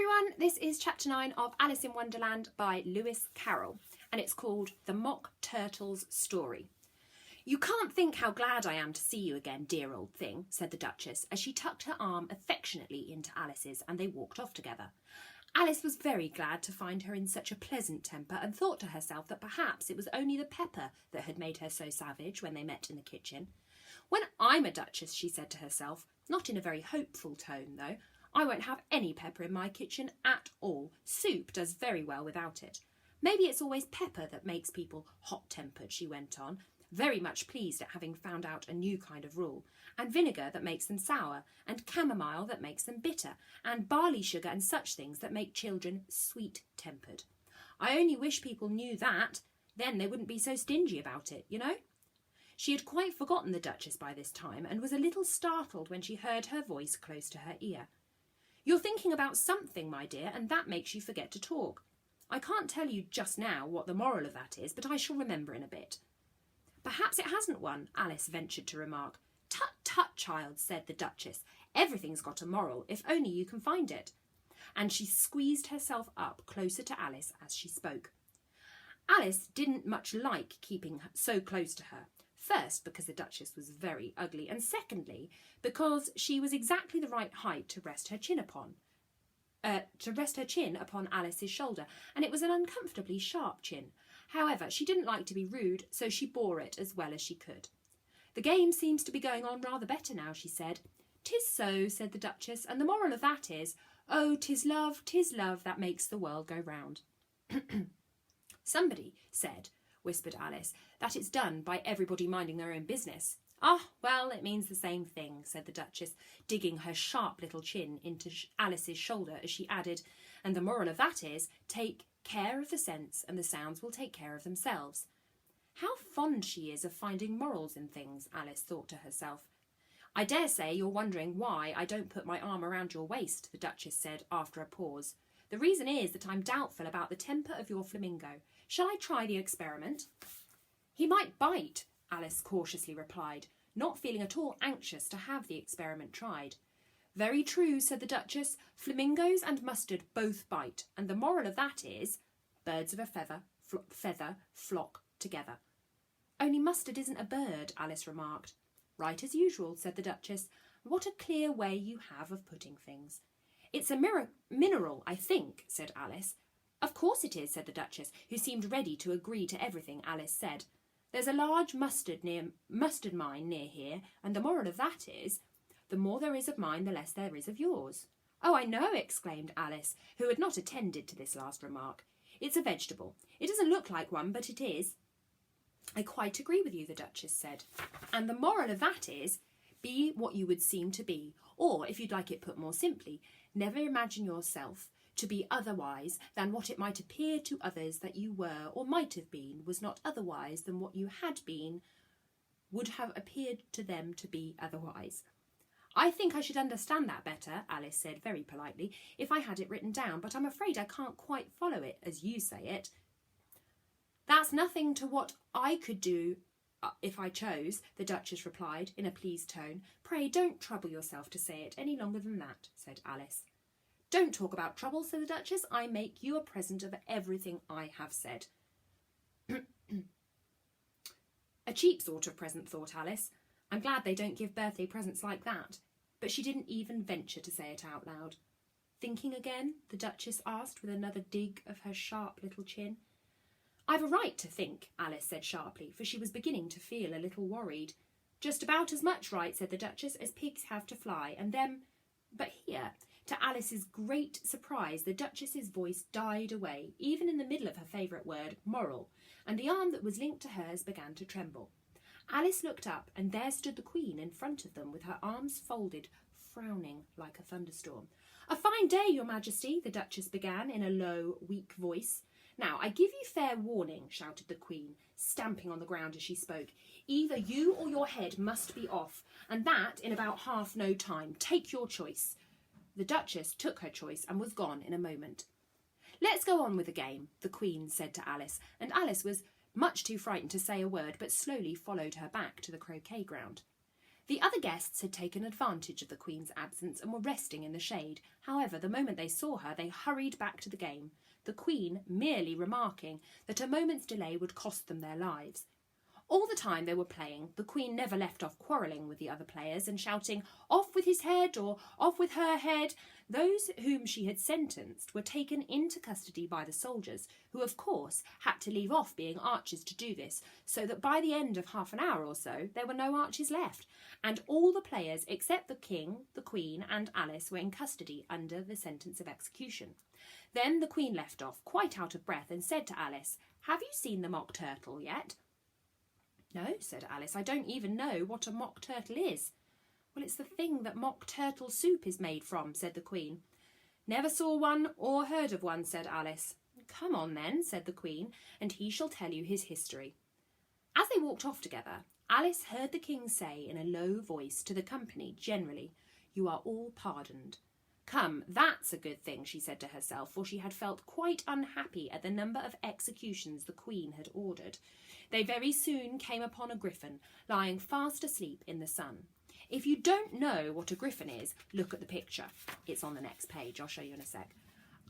everyone, this is chapter 9 of Alice in Wonderland by Lewis Carroll, and it's called The Mock Turtle's Story. "You can't think how glad I am to see you again, dear old thing," said the Duchess, as she tucked her arm affectionately into Alice's and they walked off together. Alice was very glad to find her in such a pleasant temper and thought to herself that perhaps it was only the pepper that had made her so savage when they met in the kitchen. "When I'm a duchess," she said to herself, not in a very hopeful tone though, "I won't have any pepper in my kitchen at all. Soup does very well without it. Maybe it's always pepper that makes people hot-tempered," she went on, very much pleased at having found out a new kind of rule, "and vinegar that makes them sour, and chamomile that makes them bitter, and barley sugar and such things that make children sweet-tempered. I only wish people knew that, then they wouldn't be so stingy about it, you know." She had quite forgotten the Duchess by this time and was a little startled when she heard her voice close to her ear. "You're thinking about something, my dear, and that makes you forget to talk. I can't tell you just now what the moral of that is, but I shall remember in a bit." "Perhaps it hasn't one," Alice ventured to remark. "Tut, tut, child," said the Duchess. "Everything's got a moral, if only you can find it." And she squeezed herself up closer to Alice as she spoke. Alice didn't much like keeping so close to her. First, because the Duchess was very ugly, and secondly, because she was exactly the right height to rest her chin upon Alice's shoulder, and it was an uncomfortably sharp chin. However, she didn't like to be rude, so she bore it as well as she could. "The game seems to be going on rather better now," she said. "'Tis so," said the Duchess, "and the moral of that is, oh, 'tis love that makes the world go round." "Somebody said," whispered Alice, "that it's done by everybody minding their own business." "Ah, well, it means the same thing," said the Duchess, digging her sharp little chin into Alice's shoulder as she added, "and the moral of that is, take care of the scents and the sounds will take care of themselves." How fond she is of finding morals in things, Alice thought to herself. "I dare say you're wondering why I don't put my arm around your waist," the Duchess said after a pause. "The reason is that I'm doubtful about the temper of your flamingo. Shall I try the experiment?" "He might bite," Alice cautiously replied, not feeling at all anxious to have the experiment tried. "Very true," said the Duchess. "Flamingos and mustard both bite, and the moral of that is, birds of a feather flock together." "Only mustard isn't a bird," Alice remarked. "Right as usual," said the Duchess. "What a clear way you have of putting things." "It's a mineral, I think," said Alice. "Of course it is," said the Duchess, who seemed ready to agree to everything Alice said. "There's a large mustard mine near here, and the moral of that is, the more there is of mine, the less there is of yours." "Oh, I know," exclaimed Alice, who had not attended to this last remark. "It's a vegetable. It doesn't look like one, but it is." "I quite agree with you," the Duchess said. "And the moral of that is, be what you would seem to be, or, if you'd like it put more simply, never imagine yourself to be otherwise than what it might appear to others that you were or might have been was not otherwise than what you had been would have appeared to them to be otherwise." "I think I should understand that better," Alice said very politely, "if I had it written down, but I'm afraid I can't quite follow it as you say it." "That's nothing to what I could do if I chose," the Duchess replied in a pleased tone. "Pray don't trouble yourself to say it any longer than that," said Alice. "Don't talk about trouble," said the Duchess. "I make you a present of everything I have said." A cheap sort of present, thought Alice. I'm glad they don't give birthday presents like that. But she didn't even venture to say it out loud. "Thinking again?" the Duchess asked with another dig of her sharp little chin. "I've a right to think," Alice said sharply, for she was beginning to feel a little worried. "Just about as much right," said the Duchess, "as pigs have to fly, and them—" But here, to Alice's great surprise, the Duchess's voice died away, even in the middle of her favourite word, moral, and the arm that was linked to hers began to tremble. Alice looked up, and there stood the Queen in front of them with her arms folded, frowning like a thunderstorm. "A fine day, Your Majesty," the Duchess began in a low, weak voice. "Now, I give you fair warning," shouted the Queen, stamping on the ground as she spoke. "Either you or your head must be off, and that in about half no time. Take your choice." The Duchess took her choice and was gone in a moment. "Let's go on with the game," the Queen said to Alice, and Alice was much too frightened to say a word, but slowly followed her back to the croquet ground. The other guests had taken advantage of the Queen's absence and were resting in the shade. However, the moment they saw her, they hurried back to the game, the Queen merely remarking that a moment's delay would cost them their lives. All the time they were playing, the Queen never left off quarrelling with the other players and shouting, "Off with his head," or "Off with her head." Those whom she had sentenced were taken into custody by the soldiers, who of course had to leave off being archers to do this, so that by the end of half an hour or so there were no archers left, and all the players except the King, the Queen and Alice were in custody under the sentence of execution. Then the Queen left off, quite out of breath, and said to Alice, "Have you seen the mock turtle yet?" "No," said Alice, "I don't even know what a mock turtle is." "Well, it's the thing that mock turtle soup is made from," said the Queen. "Never saw one or heard of one," said Alice. "Come on then," said the Queen, "and he shall tell you his history." As they walked off together, Alice heard the King say in a low voice to the company generally, "You are all pardoned." "Come, that's a good thing," she said to herself, for she had felt quite unhappy at the number of executions the Queen had ordered. They very soon came upon a griffin, lying fast asleep in the sun. If you don't know what a griffin is, look at the picture. It's on the next page. I'll show you in a sec.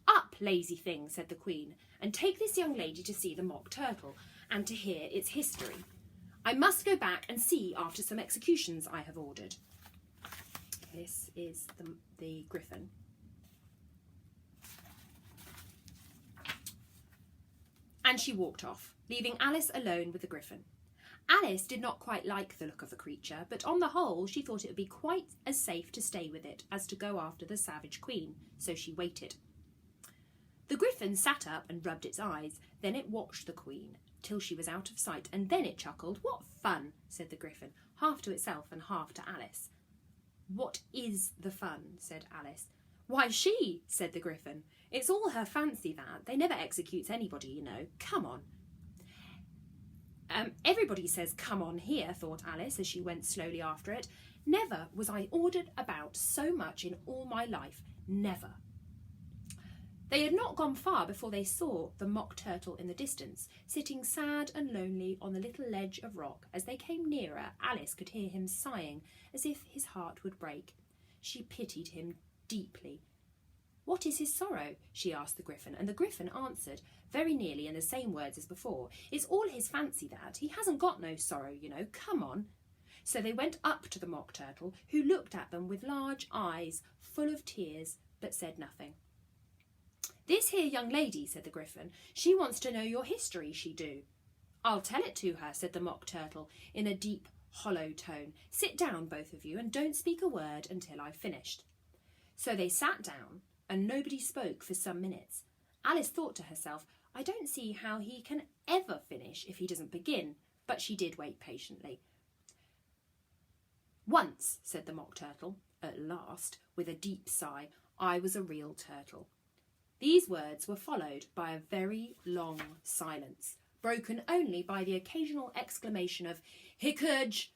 "Up, lazy thing," said the Queen, "and take this young lady to see the mock turtle and to hear its history. I must go back and see after some executions I have ordered." This is the griffin. And she walked off, leaving Alice alone with the griffin. Alice did not quite like the look of the creature, but on the whole she thought it would be quite as safe to stay with it as to go after the savage Queen, so she waited. The griffin sat up and rubbed its eyes, then it watched the Queen till she was out of sight, and then it chuckled. "What fun," said the griffin, half to itself and half to Alice. "What is the fun?" said Alice. "Why, she," said the griffin. "It's all her fancy that. They never executes anybody, you know. Come on." Everybody says "come on" here, thought Alice as she went slowly after it. "Never was I ordered about so much in all my life. Never." They had not gone far before they saw the mock turtle in the distance, sitting sad and lonely on the little ledge of rock. As they came nearer, Alice could hear him sighing as if his heart would break. She pitied him deeply. "What is his sorrow?" she asked the griffin, and the griffin answered, very nearly in the same words as before, "It's all his fancy that. He hasn't got no sorrow, you know. Come on." So they went up to the mock turtle, who looked at them with large eyes full of tears, but said nothing. "This here young lady," said the griffin, "she wants to know your history, she do." "I'll tell it to her," said the mock turtle in a deep, hollow tone. "Sit down, both of you, and don't speak a word until I've finished." So they sat down, and nobody spoke for some minutes. Alice thought to herself, "I don't see how he can ever finish if he doesn't begin," but she did wait patiently. "Once," said the mock turtle, at last, with a deep sigh, "I was a real turtle." These words were followed by a very long silence, broken only by the occasional exclamation of "Hickoge"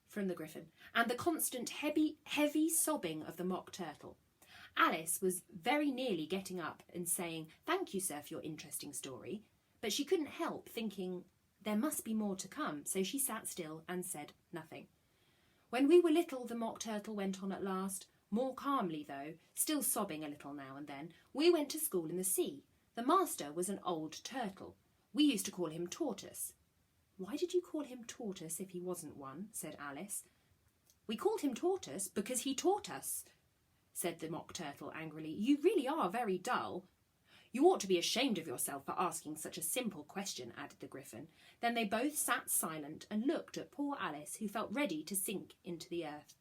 from the griffin, and the constant heavy sobbing of the mock turtle. Alice was very nearly getting up and saying, "Thank you, sir, for your interesting story," but she couldn't help thinking there must be more to come, so she sat still and said nothing. "When we were little," the mock turtle went on at last, more calmly though, still sobbing a little now and then, "we went to school in the sea. The master was an old turtle. We used to call him Tortoise." "Why did you call him Tortoise if he wasn't one?" said Alice. "We called him Tortoise because he taught us," said the mock turtle angrily. "You really are very dull." "You ought to be ashamed of yourself for asking such a simple question," added the griffin. Then they both sat silent and looked at poor Alice, who felt ready to sink into the earth.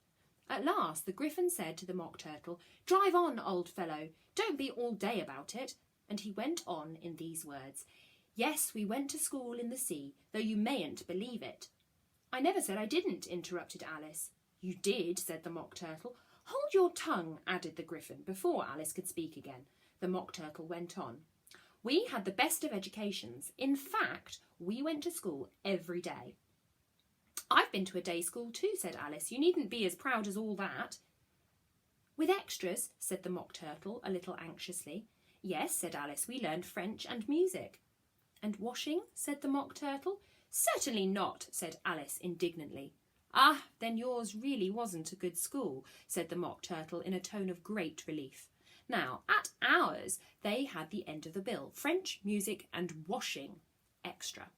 At last the griffin said to the mock turtle, "Drive on, old fellow, don't be all day about it." And he went on in these words, "Yes, we went to school in the sea, though you mayn't believe it." "I never said I didn't," interrupted Alice. "You did," said the mock turtle. "Hold your tongue," added the griffin, before Alice could speak again. The mock turtle went on. "We had the best of educations. In fact, we went to school every day." "I've been to a day school too," said Alice. "You needn't be as proud as all that." "With extras?" said the mock turtle, a little anxiously. "Yes," said Alice, "we learned French and music." "And washing?" said the mock turtle. "Certainly not," said Alice indignantly. Ah, then yours really wasn't a good school, said the Mock Turtle in a tone of great relief. Now, at ours, they had the end of the bill: French, music and washing extra.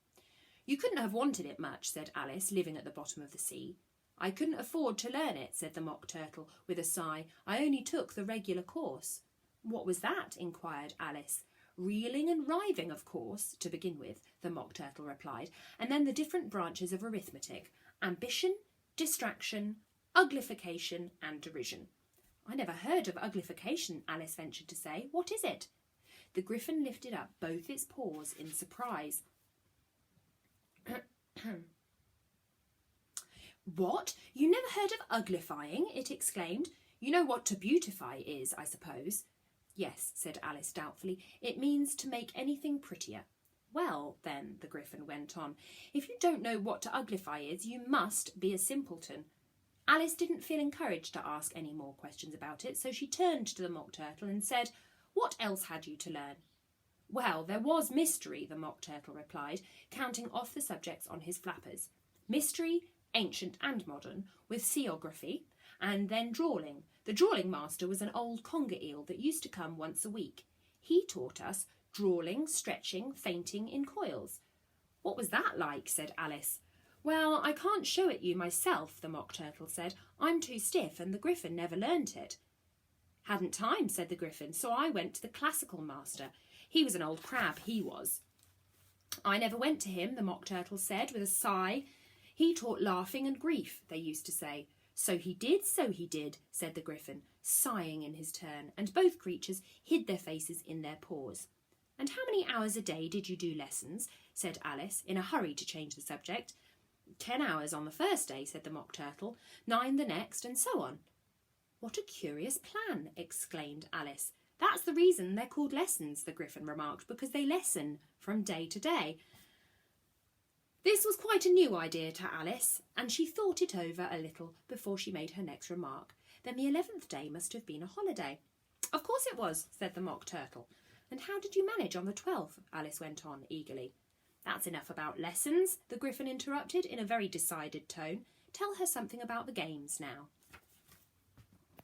You couldn't have wanted it much, said Alice, living at the bottom of the sea. I couldn't afford to learn it, said the Mock Turtle with a sigh. I only took the regular course. What was that? Inquired Alice. Reeling and riving, of course, to begin with, the Mock Turtle replied, and then the different branches of arithmetic: ambition, distraction, uglification and derision. I never heard of uglification, Alice ventured to say. What is it? The Griffin lifted up both its paws in surprise. What? You never heard of uglifying? It exclaimed. You know what to beautify is, I suppose. Yes, said Alice doubtfully. It means to make anything prettier. Well, then, the Griffin went on, if you don't know what to uglify is, you must be a simpleton. Alice didn't feel encouraged to ask any more questions about it, so she turned to the Mock Turtle and said, What else had you to learn? Well, there was mystery, the Mock Turtle replied, counting off the subjects on his flappers. Mystery, ancient and modern, with seaography, and then drawling. The drawling master was an old conger eel that used to come once a week. He taught us drawling, stretching, fainting in coils. What was that like? Said Alice. Well, I can't show it you myself, the Mock Turtle said. I'm too stiff and the Griffin never learnt it. Hadn't time, said the Griffin, so I went to the classical master. He was an old crab, he was. I never went to him, the Mock Turtle said with a sigh. He taught laughing and grief, they used to say. So he did, said the Griffin, sighing in his turn, and both creatures hid their faces in their paws. And how many hours a day did you do lessons? Said Alice, in a hurry to change the subject. 10 hours on the first day, said the Mock Turtle, 9 the next, and so on. What a curious plan, exclaimed Alice. That's the reason they're called lessons, the Griffin remarked, because they lessen from day to day. This was quite a new idea to Alice, and she thought it over a little before she made her next remark. Then the 11th day must have been a holiday. Of course it was, said the Mock Turtle. And how did you manage on the 12th? Alice went on eagerly. That's enough about lessons, the Griffin interrupted in a very decided tone. Tell her something about the games now.